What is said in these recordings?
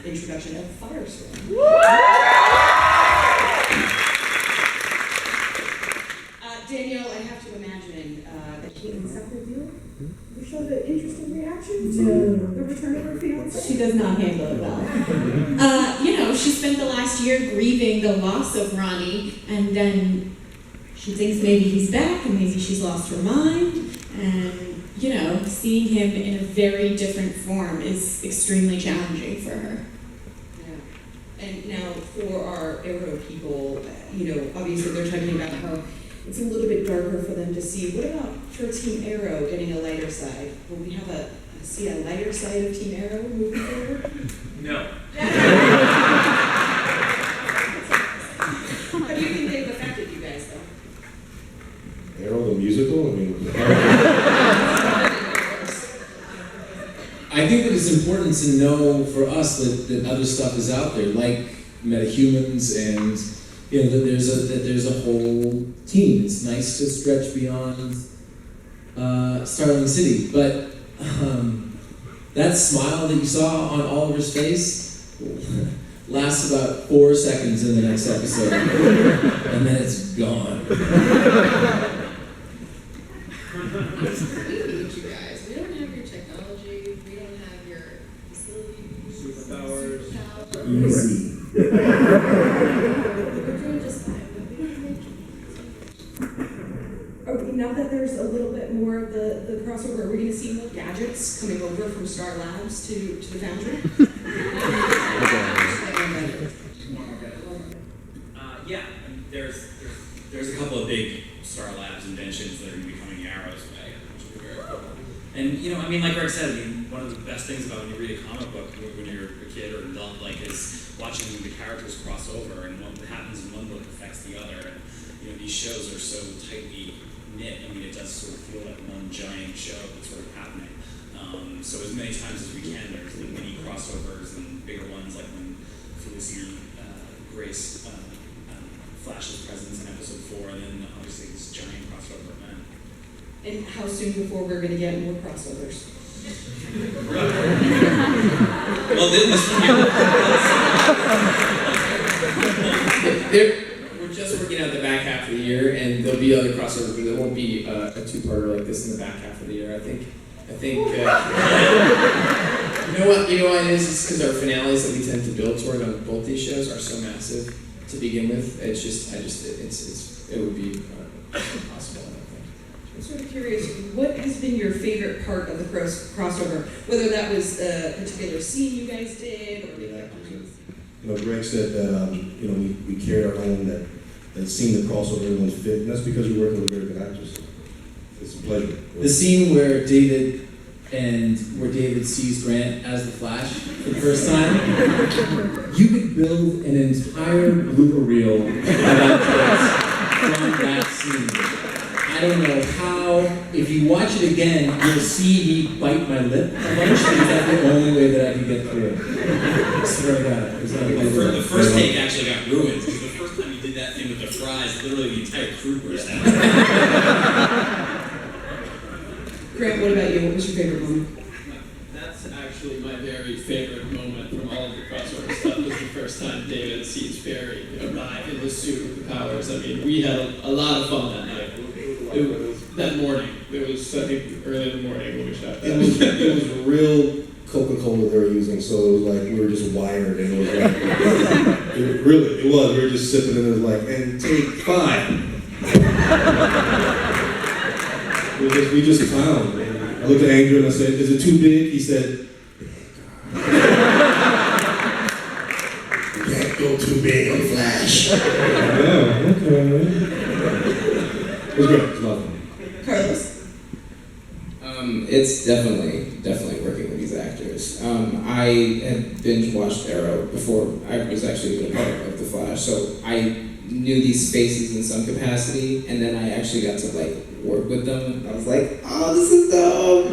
introduction of Firestorm. Danielle, I have to imagine that Caitlin Sepulveda, you showed an interesting reaction to the return of her fiance. She does not handle it well. She spent the last year grieving the loss of Ronnie, and then she thinks maybe he's back, and maybe she's lost her mind, and seeing him in a very different form is extremely challenging for her. Yeah. And now for our Arrow people, obviously they're talking about how it's a little bit darker for them to see. What about for Team Arrow getting a lighter side? Will we have see a lighter side of Team Arrow moving forward? No. How do you think they've affected you guys, though? Arrow, the musical? I think that it's important to know for us that other stuff is out there, like metahumans, and that there's a whole team. It's nice to stretch beyond Starling City, but that smile that you saw on Oliver's face lasts about 4 seconds in the next episode, and then it's gone. We need you guys. We don't have your technology. We don't have your facilities. Superpowers. Easy. We're doing just fine. But we don't make it. Okay, now that there's a little bit more of the crossover, are we going to see more gadgets coming over from Star Labs to the Foundry? Yeah, I mean, there's a couple of big Star Labs inventions that are going to be coming Arrow's way, which will be very cool. And like Greg said, one of the best things about when you read a comic book when you're a kid or an adult, is watching the characters cross over, and what happens in one book affects the other. And these shows are so tightly knit. It does sort of feel like one giant show that's sort of happening. So as many times as we can, there's the mini crossovers and bigger ones, like when Felicity Grace Flash's presence in episode 4, and then obviously this giant crossover event. And how soon before we're going to get more crossovers? Well, this We're just working out the back half of the year, and there'll be other crossovers, but there won't be a two-parter like this in the back half of the year. I think. You know what it is? It's because our finales that we tend to build toward on both these shows are so massive to begin with. It's just, it would be impossible. I don't think. I'm sort of curious, what has been your favorite part of the crossover? Whether that was a particular scene you guys did, or Greg said that we carried our own, that seemed to cross over everyone's fit, and that's because we're working with very good actors. It's a pleasure. The scene where David sees Grant as the Flash for the first time, you could build an entire blooper reel about this from that scene. I don't know how, if you watch it again, you'll see me bite my lip a bunch, because that's the only way that I can get through it. I swear to God. The first take actually got ruined, because the first time you did that thing with the fries, literally the entire crew burst out. Grant, what about you? What was your favorite moment? That's actually my very favorite moment from all of the crossover stuff. Was the first time David sees Barry arrive in the suit with the powers. We had a lot of fun that night. That morning. It was, I think, early in the morning when we shot that. It was real Coca-Cola they were using, so it was like we were just wired, and it was like, it was. We were just sipping, and it was like, and take 5. We just clowned. I looked at Andrew and I said, "Is it too big?" He said, "You can't go too big on Flash." Yeah, okay. It was great. It was a lot of fun. Carlos? It's definitely working with these actors. I had binge watched Arrow before I was actually a part of The Flash, so I knew these spaces in some capacity, and then I actually got to work with them. I was like, oh, this is dope.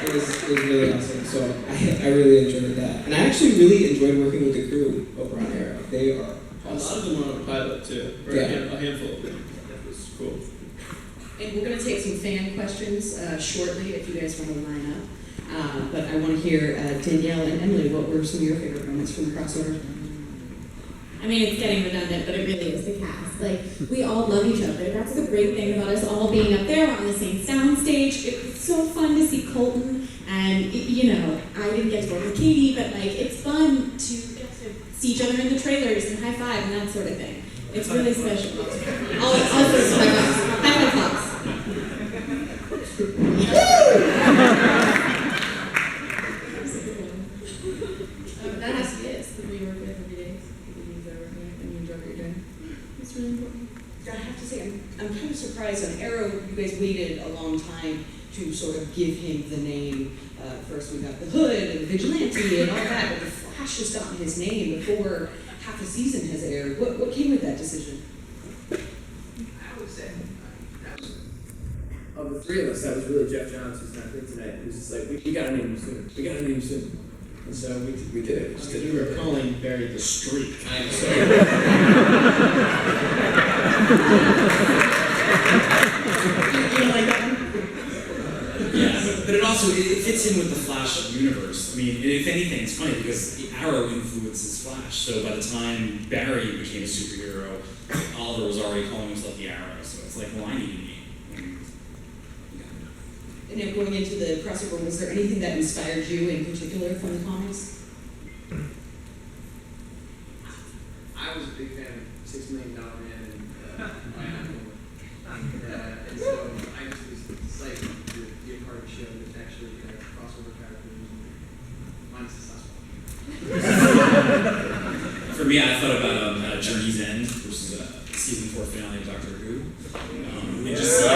It was really awesome. So I really enjoyed that, and I actually really enjoyed working with the crew over on Arrow. They are awesome. A lot of them were on a pilot too. Or Yeah. a handful of them. That was cool. And we're going to take some fan questions shortly if you guys want to line up. But I want to hear Danielle and Emily, what were some of your favorite moments from the crossover? I mean, it's getting redundant, but it really is the cast. Like, we all love each other. That's the great thing about us all being up there. We're on the same sound stage. It was so fun to see Colton, and, you know, I didn't get to work with Katie, but, like, it's fun to get to see each other in the trailers and high five and that sort of thing. It's really special. Also, high five clubs. That has to be it. It's the people you work with every day. People you enjoy working with and you enjoy what you're doing. It's really important. I have to say, I'm kind of surprised on Arrow, you guys waited a long time to sort of give him the name. First we got the Hood and the Vigilante and all that, but the Flash has gotten his name before half a season has aired. What came with that decision? I would say that was, of the three of us, that was really Jeff Johns, who's not here tonight. He was just like, we gotta name him soon. We gotta name him soon. And so we did it. We just did it. We were calling Barry the Streak. So You don't like that one? Yeah, but it also it fits in with the Flash universe. I mean, if anything, it's funny because Arrow influences Flash. So by the time Barry became a superhero, Oliver was already calling himself the Arrow. So it's like, well, I need a name. And now going into the crossover, was there anything that inspired you in particular from the comics? I was a big fan of $6 Million Man and my uncle. And so I just was excited to be a part of a show that actually had crossover characters and mine's successful. For me, I thought about Journey's End, which is a season 4 finale of Doctor Who. And just seeing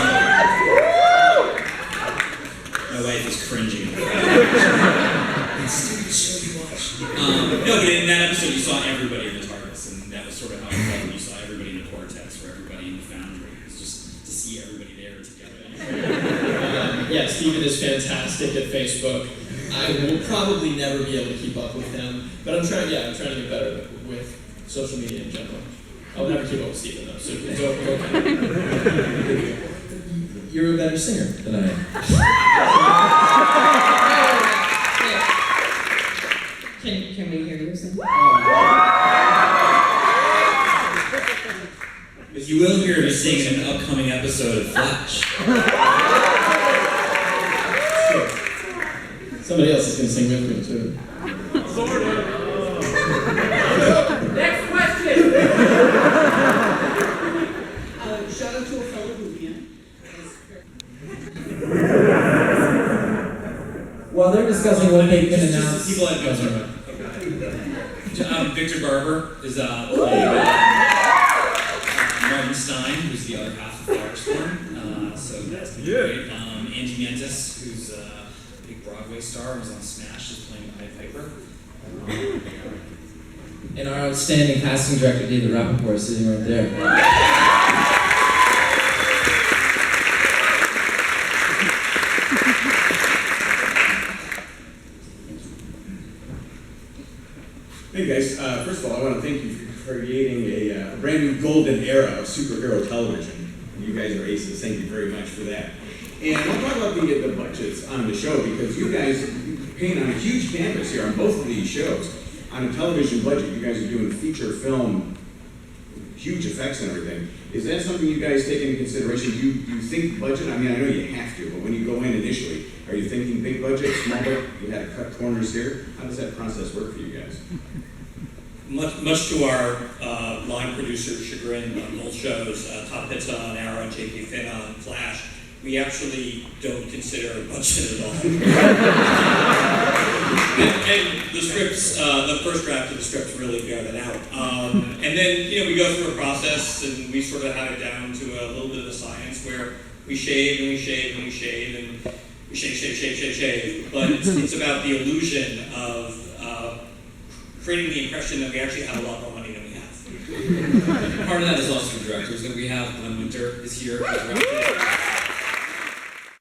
my wife is cringing. That stupid show you watch. No, but in that episode, you saw everybody in the TARDIS, and that was sort of how it felt when you saw everybody in the Vortex or everybody in the Foundry. It was just to see everybody there together. yeah, Steven is fantastic at Facebook. I will probably never be able to keep up with them, but I'm trying to get better with social media in general. I'll never keep up with Steven though, so it's okay. You're a better singer than I am. Can we hear you sing? But you will hear me sing in an upcoming episode of Flash. Somebody else is going to sing with me too. Next question! Shout out to a fellow Whovian. While they're discussing what they can announce. People at Victor Garber is playing Martin Stein, who's the other half of Firestorm. So that's gonna be great. Angie Mentis, who's a big Broadway star, who's on Smash, is playing Pied Piper. And our outstanding casting director, David Rappaport, is sitting right there. Hey guys, first of all, I want to thank you for creating a brand new golden era of superhero television. You guys are aces, thank you very much for that. And I want to talk about the budgets on the show because you guys paint on a huge canvas here on both of these shows. On a television budget, you guys are doing feature film, huge effects and everything. Is that something you guys take into consideration? Do you think budget? I mean, I know you have to, but when you go in initially, are you thinking big budget, small budget? You had to cut corners here. How does that process work for you guys? Much to our line producer's chagrin on both shows, Todd Pizza on Arrow and JP Finn on Flash, we actually don't consider budget at all. and the scripts, the first draft of the scripts really bear that out. And then, we go through a process and we sort of have it down to a little bit of a science where we shave and we shave and we shave and we shave. But it's about the illusion of creating the impression that we actually have a lot more money than we have. Part of that is also the directors that we have. Glenn Winter is here.